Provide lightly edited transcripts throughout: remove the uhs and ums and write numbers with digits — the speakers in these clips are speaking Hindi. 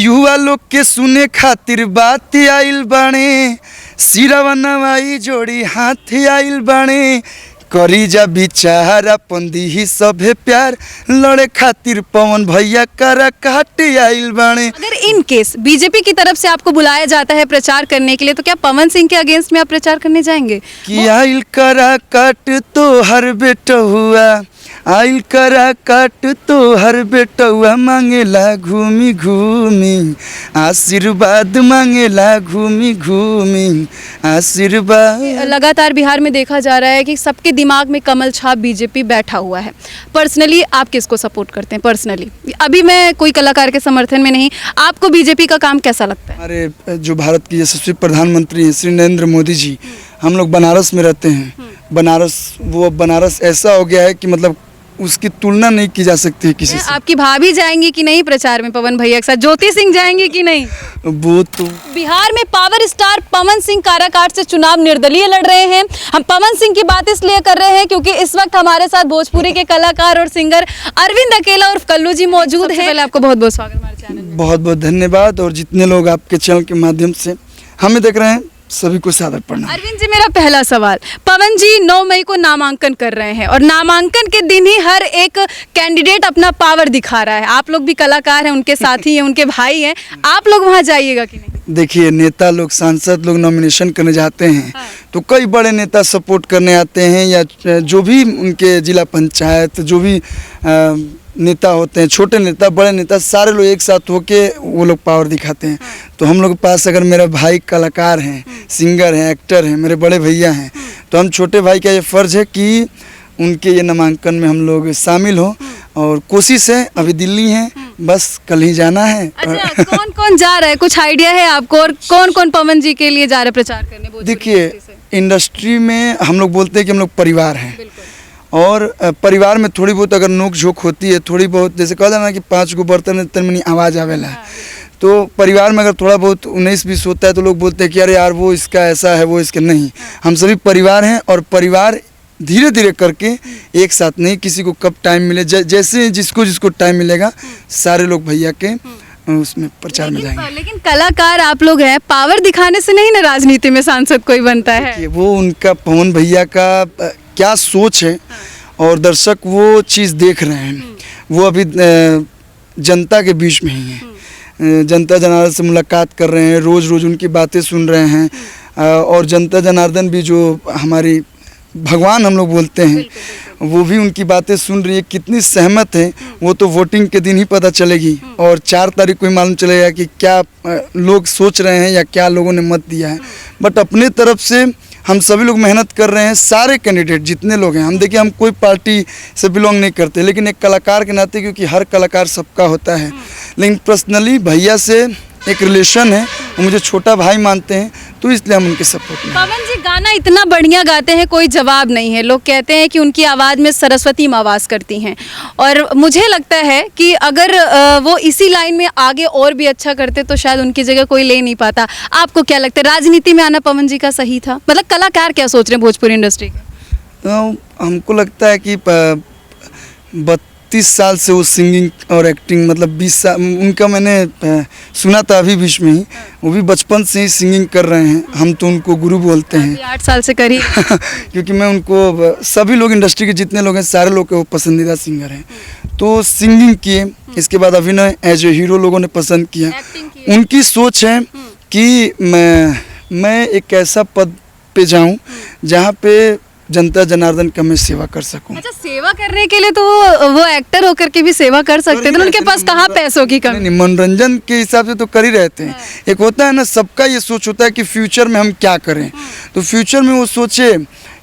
युवा लोग के सुने खातिर बात आइल बाणे, सिरवा नवाई जोड़ी हाथ आइल बाणे, करी जा विचार अपन दीही सभे प्यार, लड़े खातिर पवन भैया करा काट आइल बाणे। अगर इन केस बीजेपी की तरफ से आपको बुलाया जाता है प्रचार करने के लिए, तो क्या पवन सिंह के अगेंस्ट में आप प्रचार करने जाएंगे? कि आइल करा काट तो हर बेटा हुआ, आइल करा काट तो हर बेटा हुआ, मांगेला घूमी घूमी आशीर्वाद, मांगेला घूमी घूमी आशीर्वाद। लगातार बिहार में देखा जा रहा है कि सबके दिमाग में कमल छाप बीजेपी बैठा हुआ है। पर्सनली आप किसको सपोर्ट करते हैं? पर्सनली अभी मैं कोई कलाकार के समर्थन में नहीं, आपको बीजेपी का काम कैसा लगता है? हमारे जो भारत के यशस्वी प्रधानमंत्री हैं श्री नरेंद्र मोदी जी, हम लोग बनारस में रहते हैं। बनारस ऐसा हो गया है कि मतलब उसकी तुलना नहीं की जा सकती है किसी से। आपकी भाभी जाएंगी कि नहीं प्रचार में पवन भैया के साथ? ज्योति सिंह जाएंगी कि नहीं? वो तो बिहार में पावर स्टार पवन सिंह काराकाट से चुनाव निर्दलीय लड़ रहे हैं। हम पवन सिंह की बात इसलिए कर रहे हैं क्योंकि इस वक्त हमारे साथ भोजपुरी के कलाकार और सिंगर अरविंद अकेला और कल्लू जी मौजूद हैं। पहले आपको बहुत बहुत स्वागत हमारे चैनल में। बहुत बहुत धन्यवाद। और जितने लोग आपके चैनल के माध्यम से हमें देख रहे हैं, सभी को सादर प्रणाम। अरविंद जी, मेरा पहला सवाल, पवन जी 9 मई को नामांकन कर रहे हैं और नामांकन के दिन ही हर एक कैंडिडेट अपना पावर दिखा रहा है। आप लोग भी कलाकार हैं, उनके साथी हैं, उनके भाई हैं, आप लोग वहां जाइएगा कि नहीं? देखिए, नेता लोग, सांसद लोग नॉमिनेशन करने जाते हैं तो कई बड़े नेता सपोर्ट करने आते हैं, या जो भी उनके जिला पंचायत जो भी नेता होते हैं, छोटे नेता बड़े नेता, सारे लोग एक साथ होके वो लोग पावर दिखाते हैं। तो हम लोग के पास अगर मेरा भाई कलाकार हैं, सिंगर हैं, एक्टर हैं, मेरे बड़े भैया हैं, तो हम छोटे भाई का ये फ़र्ज़ है कि उनके ये नामांकन में हम लोग शामिल हो। और कोशिश है, अभी दिल्ली हैं, बस कल ही जाना है। अच्छा, कौन कौन जा रहा है, कुछ आइडिया है आपको? और कौन कौन पवन जी के लिए जा रहे हैं प्रचार करने? देखिए, इंडस्ट्री में हम लोग बोलते हैं कि हम लोग परिवार हैं, और परिवार में थोड़ी बहुत अगर नोक झोंक होती है, थोड़ी बहुत, जैसे कहा जाना कि 5 गो बर्तन तनमनी आवाज़ आवेला है, तो परिवार में अगर थोड़ा बहुत 19-20 होता है तो लोग बोलते हैं कि अरे यार वो इसका ऐसा है, वो इसके नहीं। हम सभी परिवार हैं, और परिवार धीरे धीरे करके एक साथ नहीं, किसी को कब टाइम मिले, जैसे जिसको टाइम मिलेगा, सारे लोग भैया के उसमें प्रचार में जाएंगे। लेकिन कलाकार आप लोग हैं, पावर दिखाने से नहीं ना राजनीति में सांसद कोई बनता है। वो उनका, पवन भैया का क्या सोच है, और दर्शक वो चीज़ देख रहे हैं। वो अभी जनता के बीच में ही है, जनता जनार्दन से मुलाकात कर रहे हैं, रोज़ रोज़ उनकी बातें सुन रहे हैं, और जनता जनार्दन भी जो हमारी भगवान हम लोग बोलते हैं, वो भी उनकी बातें सुन रही है। कितनी सहमत है वो तो वोटिंग के दिन ही पता चलेगी, और 4 तारीख को ही मालूम चलेगा कि क्या लोग सोच रहे हैं या क्या लोगों ने मत दिया है। बट अपने तरफ से हम सभी लोग मेहनत कर रहे हैं, सारे कैंडिडेट जितने लोग हैं। हम देखिए, हम कोई पार्टी से बिलोंग नहीं करते, लेकिन एक कलाकार के नाते, क्योंकि हर कलाकार सबका होता है, लेकिन पर्सनली भैया से एक रिलेशन है, वो मुझे छोटा भाई मानते हैं, तो इसलिए हम उनके सपोर्ट में। पवन जी गाना इतना बढ़िया गाते हैं, कोई जवाब नहीं है। लोग कहते हैं कि उनकी आवाज़ में सरस्वती माँ वास करती हैं, और मुझे लगता है कि अगर वो इसी लाइन में आगे और भी अच्छा करते तो शायद उनकी जगह कोई ले नहीं पाता। आपको क्या लगता है, राजनीति में आना पवन जी का सही था? मतलब कलाकार क्या सोच रहे हैं भोजपुरी इंडस्ट्री के? तो हमको लगता है कि 32 साल से वो सिंगिंग और एक्टिंग, मतलब 20 साल उनका मैंने सुना था अभी बीच में ही, वो भी बचपन से ही सिंगिंग कर रहे हैं। हम तो उनको गुरु बोलते हैं। 8 साल से करी क्योंकि मैं उनको, सभी लोग इंडस्ट्री के जितने लोग हैं, सारे लोग के वो पसंदीदा सिंगर हैं। तो सिंगिंग किए, इसके बाद अभिनय एज ए हीरो लोगों ने पसंद किया। उनकी सोच है कि मैं एक ऐसा पद पे जाऊं जहाँ पे जनता जनार्दन का मैं सेवा कर सकूं। अच्छा, सेवा करने के लिए तो वो एक्टर होकर के भी सेवा कर सकते थे, उनके पास कहाँ पैसों की कमी? नहीं, मनोरंजन के हिसाब से तो कर ही रहते हैं। एक होता है ना, सबका ये सोच होता है कि फ्यूचर में हम क्या करें, तो फ्यूचर में वो सोचे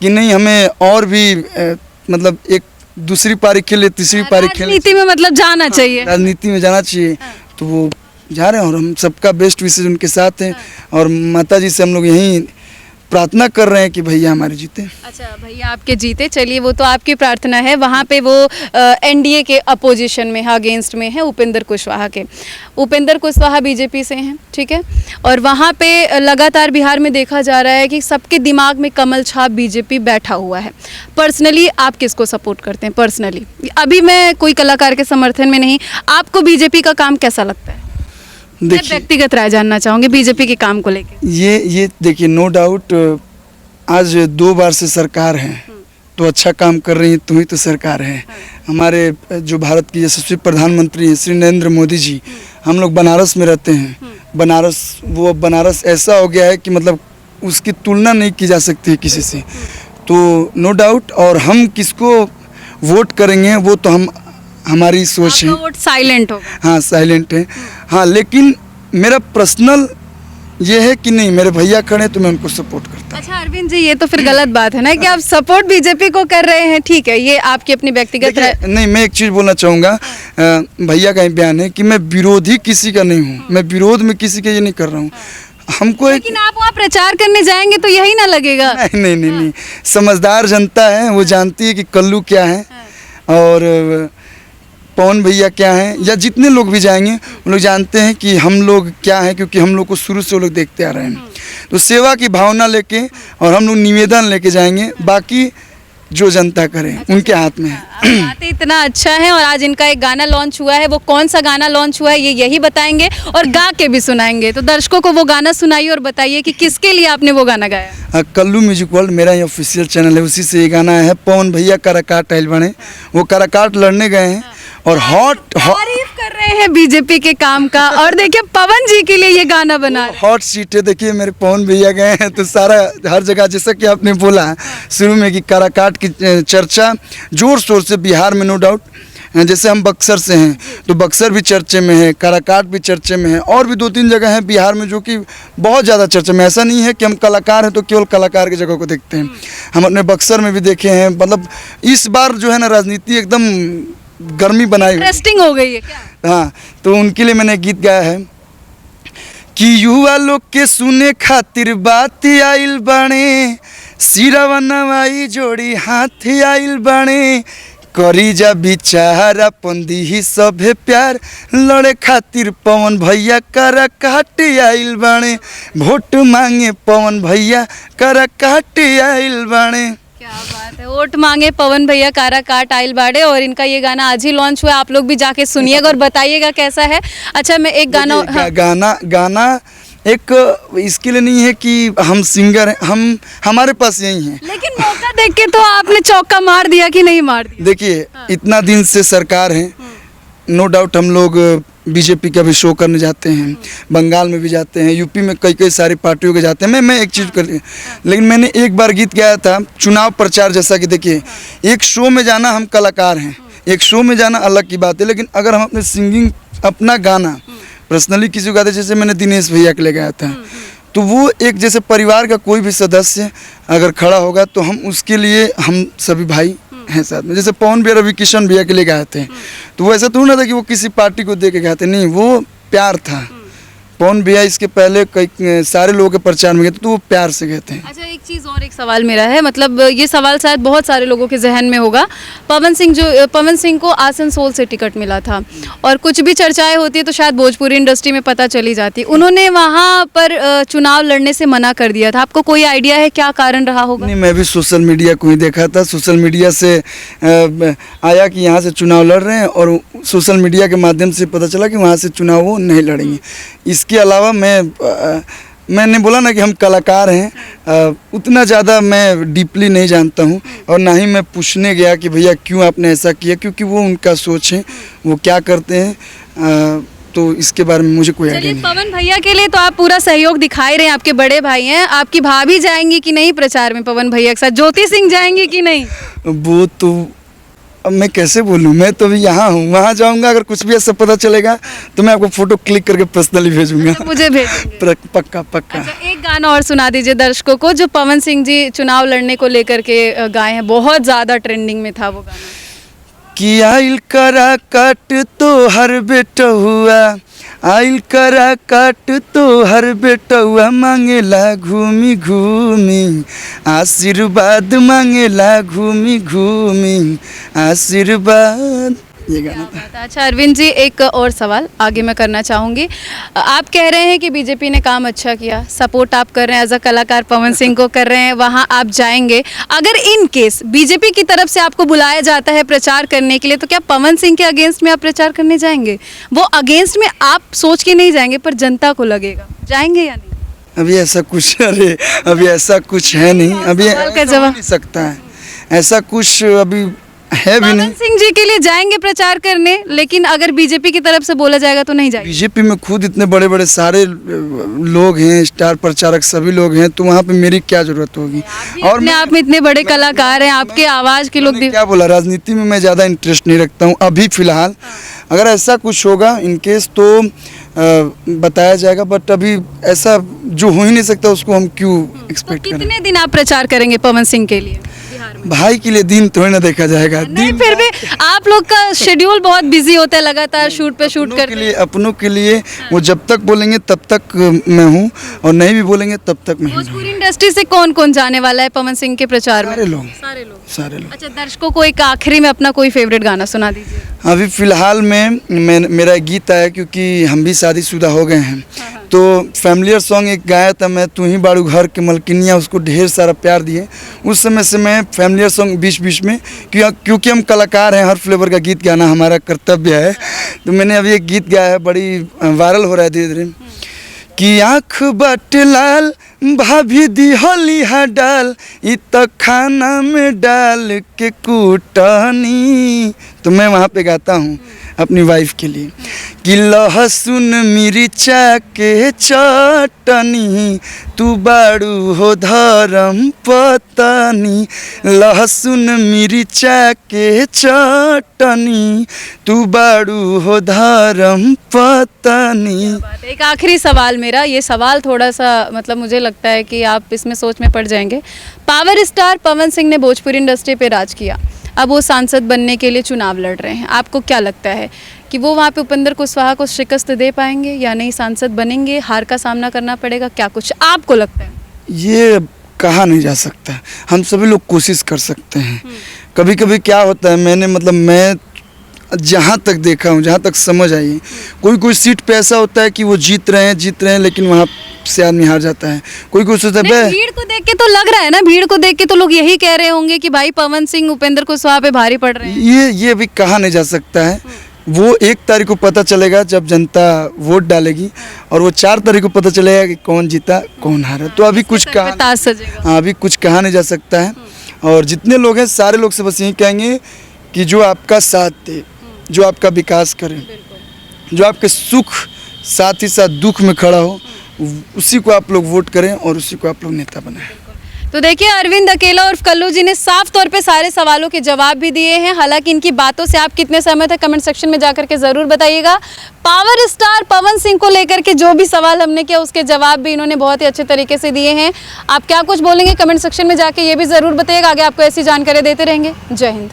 कि नहीं, हमें और भी मतलब एक दूसरी पारी खेले, तीसरी पारी खेले, राजनीति में मतलब जाना चाहिए, राजनीति में जाना चाहिए। तो वो जा रहे हैं, और हम सबका बेस्ट विशेष उनके साथ हैं, और माता जी से हम लोग यही प्रार्थना कर रहे हैं कि भैया हमारे जीते। अच्छा, भैया आपके जीते, चलिए वो तो आपकी प्रार्थना है। वहाँ पे वो एनडीए के अपोजिशन में है, अगेंस्ट में है उपेंद्र कुशवाहा के। उपेंद्र कुशवाहा बीजेपी से हैं, ठीक है, और वहाँ पे लगातार बिहार में देखा जा रहा है कि सबके दिमाग में कमल छाप बीजेपी बैठा हुआ है। पर्सनली आप किसको सपोर्ट करते हैं? पर्सनली अभी मैं कोई कलाकार के समर्थन में नहीं, आपको बीजेपी का काम कैसा लगता है? मैं देखिए व्यक्तिगत राय जानना चाहूंगी बीजेपी के काम को लेकर। ये देखिए, नो डाउट आज 2 बार से सरकार है तो अच्छा काम कर रही है, तो ही तो सरकार है। हमारे जो भारत की यशस्वी प्रधानमंत्री हैं श्री नरेंद्र मोदी जी, हम लोग बनारस में रहते हैं। बनारस ऐसा हो गया है कि मतलब उसकी तुलना नहीं की जा सकती है किसी से। तो नो डाउट, और हम किसको वोट करेंगे वो तो हमारी सोच है। आपका वोट साइलेंट होगा। हाँ, साइलेंट है। हाँ, लेकिन मेरा पर्सनल ये है कि नहीं, मेरे भैया खड़े हैं तो मैं उनको सपोर्ट करता हूँ। अच्छा अरविंद जी, ये तो फिर गलत बात है ना कि आप सपोर्ट बीजेपी को कर रहे हैं। ठीक है, ये आपकी अपनी व्यक्तिगत राय। नहीं, मैं एक चीज़ बोलना चाहूँगा, भैया का ही बयान है कि मैं विरोधी किसी का नहीं हूँ, मैं विरोध में किसी का ये नहीं कर रहा हूँ। हमको लेकिन आप वहाँ प्रचार करने जाएंगे तो यही ना लगेगा। नहीं, समझदार जनता है, वो जानती है कि कल्लू क्या है और पवन भैया क्या हैं, या जितने लोग भी जाएंगे वो लोग जानते हैं कि हम लोग क्या हैं, क्योंकि हम लोग को शुरू से वो लोग देखते आ रहे हैं। तो सेवा की भावना लेके और हम लोग निवेदन लेके जाएंगे, बाकी जो जनता करे उनके हाथ में है। बातें इतना अच्छा है। और आज इनका एक गाना लॉन्च हुआ है, वो कौन सा गाना लॉन्च हुआ है ये यही बताएंगे और गा के भी सुनाएंगे। तो दर्शकों को वो गाना सुनाइए और बताइए कि किसके लिए आपने वो गाना गाया। कल्लू म्यूजिक वर्ल्ड मेरा ही ऑफिशियल चैनल है, उसी से ये गाना है। पवन भैया काराकाट आइल बने, वो काराकाट लड़ने गए हैं और तारीफ कर रहे हैं बीजेपी के काम का। और देखिए पवन जी के लिए ये गाना बना रहे हैं। हॉट सीट है। देखिए मेरे पवन भैया गए हैं तो सारा हर जगह, जैसा कि आपने बोला शुरू में कि काराकाट की चर्चा जोर शोर से बिहार में, नो डाउट। जैसे हम बक्सर से हैं तो बक्सर भी चर्चे में है, काराकाट भी चर्चे में है, और भी 2-3 जगह हैं बिहार में जो कि बहुत ज़्यादा चर्चा में। ऐसा नहीं है कि हम कलाकार हैं तो केवल कलाकार की जगह को देखते हैं, हम अपने बक्सर में भी देखे हैं। मतलब इस बार जो है ना राजनीति एकदम गर्मी बनाई, इंटरेस्टिंग हो गई है क्या? हाँ, तो उनके लिए मैंने गीत गाया है कि युवा लोग के सुने खातिर बात आइल बाणे, सिरवा नवाई जोड़ी हाथ आइल बाणे, करी जा बिचारा पंदी ही सभे प्यार, लड़े खातिर पवन भैया काराकाट आइल बाणे, वोट मांगे पवन भैया काराकाट आइल बाणे। क्या बात है, वोट मांगे पवन भैया काराकाट आइल बाड़े। और इनका ये गाना आज ही लॉन्च हुआ है, आप लोग भी जाके सुनिएगा और बताइएगा कैसा है। अच्छा मैं एक गाना गाना एक इसके लिए नहीं है कि हम सिंगर हैं, हमारे पास यही है। लेकिन मौका देख के तो आपने चौका मार दिया कि नहीं मार दिया? देखिए इतना दिन से सरकार है, नो डाउट हम लोग बीजेपी का भी शो करने जाते हैं, बंगाल में भी जाते हैं, यूपी में कई सारी पार्टियों के जाते हैं। मैं एक चीज़ कर लिया, लेकिन मैंने एक बार गीत गाया था चुनाव प्रचार जैसा कि देखिए एक शो में जाना, हम कलाकार हैं, एक शो में जाना अलग की बात है, लेकिन अगर हम अपने सिंगिंग अपना गाना पर्सनली किसी को गाते, जैसे मैंने दिनेश भैया के लिए गाया था, तो वो एक जैसे परिवार का कोई भी सदस्य अगर खड़ा होगा तो हम उसके लिए, हम सभी भाई हैं साथ में। जैसे पवन भैया रवि किशन भैया के लिए गाए थे, तो वो ऐसा थोड़ा ना था कि वो किसी पार्टी को दे के गाते, नहीं, वो प्यार था। पवन भैया इसके पहले कई सारे लोगों के प्रचार में गए थे तो वो प्यार से गए थे। अच्छा एक चीज़ और, एक सवाल मेरा है, मतलब ये सवाल शायद बहुत सारे लोगों के जहन में होगा। पवन सिंह को आसनसोल से टिकट मिला था और कुछ भी चर्चाएं होती है तो शायद भोजपुरी इंडस्ट्री में पता चली जाती। उन्होंने वहाँ पर चुनाव लड़ने से मना कर दिया था, आपको कोई आइडिया है क्या कारण रहा होगा? नहीं, मैं भी सोशल मीडिया को ही देखा था, सोशल मीडिया से आया कि यहाँ से चुनाव लड़ रहे हैं और सोशल मीडिया के माध्यम से पता चला कि वहाँ से चुनाव वो नहीं लड़ेंगे। इसके अलावा मैंने बोला ना कि हम कलाकार हैं, उतना ज़्यादा मैं डीपली नहीं जानता हूँ और ना ही मैं पूछने गया कि भैया क्यों आपने ऐसा किया, क्योंकि वो उनका सोच है, वो क्या करते हैं, तो इसके बारे में मुझे कोई आइडिया नहीं। पवन भैया के लिए तो आप पूरा सहयोग दिखाई रहे हैं, आपके बड़े भाई हैं। आपकी भाभी जाएंगी कि नहीं प्रचार में पवन भैया के साथ? ज्योति सिंह जाएंगी कि नहीं? वो तो अब मैं कैसे बोलूँ, मैं तो अभी यहाँ हूँ, वहाँ जाऊँगा अगर कुछ भी ऐसा पता चलेगा तो मैं आपको फोटो क्लिक करके पर्सनली भेजूंगा। मुझे भेजेंगे? पक्का। अच्छा एक गाना और सुना दीजिए दर्शकों को, जो पवन सिंह जी चुनाव लड़ने को लेकर के गाए हैं, बहुत ज़्यादा ट्रेंडिंग में था वो गाना। कि आइल करा काट तो हर बेटा हुआ, आइल करा काट तो हर बेटा हुआ, मांगेला घूमी घूमी आशीर्वाद, मांगेला घूमी घूमी आशीर्वाद। ये गाना था। बात है। अच्छा अरविंद जी, एक और सवाल आगे मैं करना चाहूँगी। आप कह रहे हैं कि बीजेपी ने काम अच्छा किया, सपोर्ट आप कर रहे हैं, एज अ कलाकार पवन सिंह को कर रहे हैं, वहाँ आप जाएंगे। अगर इन केस बीजेपी की तरफ से आपको बुलाया जाता है प्रचार करने के लिए, तो क्या पवन सिंह के अगेंस्ट में आप प्रचार करने जाएंगे? वो अगेंस्ट में आप सोच के नहीं जाएंगे, पर जनता को लगेगा, जाएंगे या नहीं? अभी ऐसा कुछ अभी ऐसा कुछ है नहीं, अभी सवाल का ऐसा हो जवाब। नहीं सकता है, ऐसा कुछ अभी है भी पवन नहीं। सिंह जी के लिए जाएंगे प्रचार करने, लेकिन अगर बीजेपी की तरफ से बोला जाएगा तो नहीं जाएंगे। बीजेपी में खुद इतने बड़े बड़े सारे लोग हैं, स्टार प्रचारक सभी लोग हैं, तो वहाँ पे मेरी क्या जरूरत होगी? और अपने आप में इतने बड़े कलाकार हैं, आपके आवाज के लोग मैंने क्या बोला, राजनीति में मैं ज़्यादा इंटरेस्ट नहीं रखता हूँ अभी फिलहाल। अगर ऐसा कुछ होगा इन केस तो बताया जाएगा, बट अभी ऐसा जो हो ही नहीं सकता उसको हम क्यों तो एक्सपेक्ट करें? कितने दिन आप प्रचार करेंगे पवन सिंह के लिए बिहार में? भाई के लिए दिन थोड़ी ना देखा जाएगा। नहीं, फिर भी आप लोग का शेड्यूल बहुत बिजी होता है, लगातार शूट पे शूट करके। अपनों के लिए वो जब तक बोलेंगे तब तक मैं हूँ, और नहीं भी बोलेंगे तब तक मैं हूँ। भोजपुरी इंडस्ट्री से कौन कौन जाने वाला है पवन सिंह के प्रचार में? सारे लोग, सारे लोग। सारे लोग। अच्छा, दर्शकों को एक आखिरी में अपना कोई फेवरेट गाना सुना दीजिए। अभी फिलहाल में मेरा एक गीत आया, क्योंकि हम भी शादीशुदा हो गए हैं, तो फैमिलियर सॉन्ग एक गाया था मैं, तू ही बाड़ू घर के मलकिनिया, उसको ढेर सारा प्यार दिए। उस समय से मैं फैमिलियर सॉन्ग बीच बीच में, क्योंकि हम कलाकार हैं, हर फ्लेवर का गीत गाना हमारा कर्तव्य है, तो मैंने अभी एक गीत गाया है, बड़ी वायरल हो रहा है धीरे धीरे, कि आँख बट लाल भाभी दी होली हा डाल, इ तो खाना में डाल के कूटनी। तो मैं वहाँ पे गाता हूँ अपनी वाइफ के लिए कि लहसुन मिर्चा के चटनी, तू बाड़ू हो धर्म पत्नी, लहसुन मिर्चा के चटनी, तू बाड़ू हो धर्म पत्नी। एक आखिरी सवाल मेरा, ये सवाल थोड़ा सा मतलब मुझे लगता है कि आप इसमें सोच में पड़ जाएंगे। पावर स्टार पवन सिंह ने भोजपुरी इंडस्ट्री पे राज किया, अब वो सांसद बनने के लिए चुनाव लड़ रहे हैं। आपको क्या लगता है कि वो वहाँ पे उपेंद्र कुशवाहा को शिकस्त दे पाएंगे या नहीं? सांसद बनेंगे, हार का सामना करना पड़ेगा, क्या कुछ आपको लगता है? ये कहा नहीं जा सकता, हम सभी लोग कोशिश कर सकते हैं। कभी कभी क्या होता है, मैं जहाँ तक देखा हूँ, जहाँ तक समझ आई है, कोई सीट पे ऐसा होता है कि वो जीत रहे हैं, लेकिन वहाँ से आदमी हार जाता है। कोई सोचता है, भीड़ को देख के तो लग रहा है ना, भीड़ को देख के तो लोग यही कह रहे होंगे कि भाई पवन सिंह उपेंद्र कुशवाहा पे भारी पड़ रहे हैं। ये भी कहा नहीं जा सकता है। वो 1 तारीख को पता चलेगा जब जनता वोट डालेगी, और वो 4 तारीख को पता चलेगा कि कौन जीता कौन हारा। तो अभी कुछ अभी कुछ कहा नहीं जा सकता है। और जितने लोग हैं सारे लोग से बस यही कहेंगे कि जो आपका साथ दे, जो आपका विकास करे, जो आपके सुख साथ ही साथ दुख में खड़ा हो, उसी को आप लोग वोट करें और उसी को आप लोग नेता बनाएं। तो देखिए, अरविंद अकेला और कल्लू जी ने साफ तौर पे सारे सवालों के जवाब भी दिए हैं। हालांकि इनकी बातों से आप कितने सहमत हैं कमेंट सेक्शन में जाकर के ज़रूर बताइएगा। पावर स्टार पवन सिंह को लेकर के जो भी सवाल हमने किया उसके जवाब भी इन्होंने बहुत ही अच्छे तरीके से दिए हैं। आप क्या कुछ बोलेंगे कमेंट सेक्शन में जाके ये भी ज़रूर बताइएगा। आगे आपको ऐसी जानकारी देते रहेंगे। जय हिंद।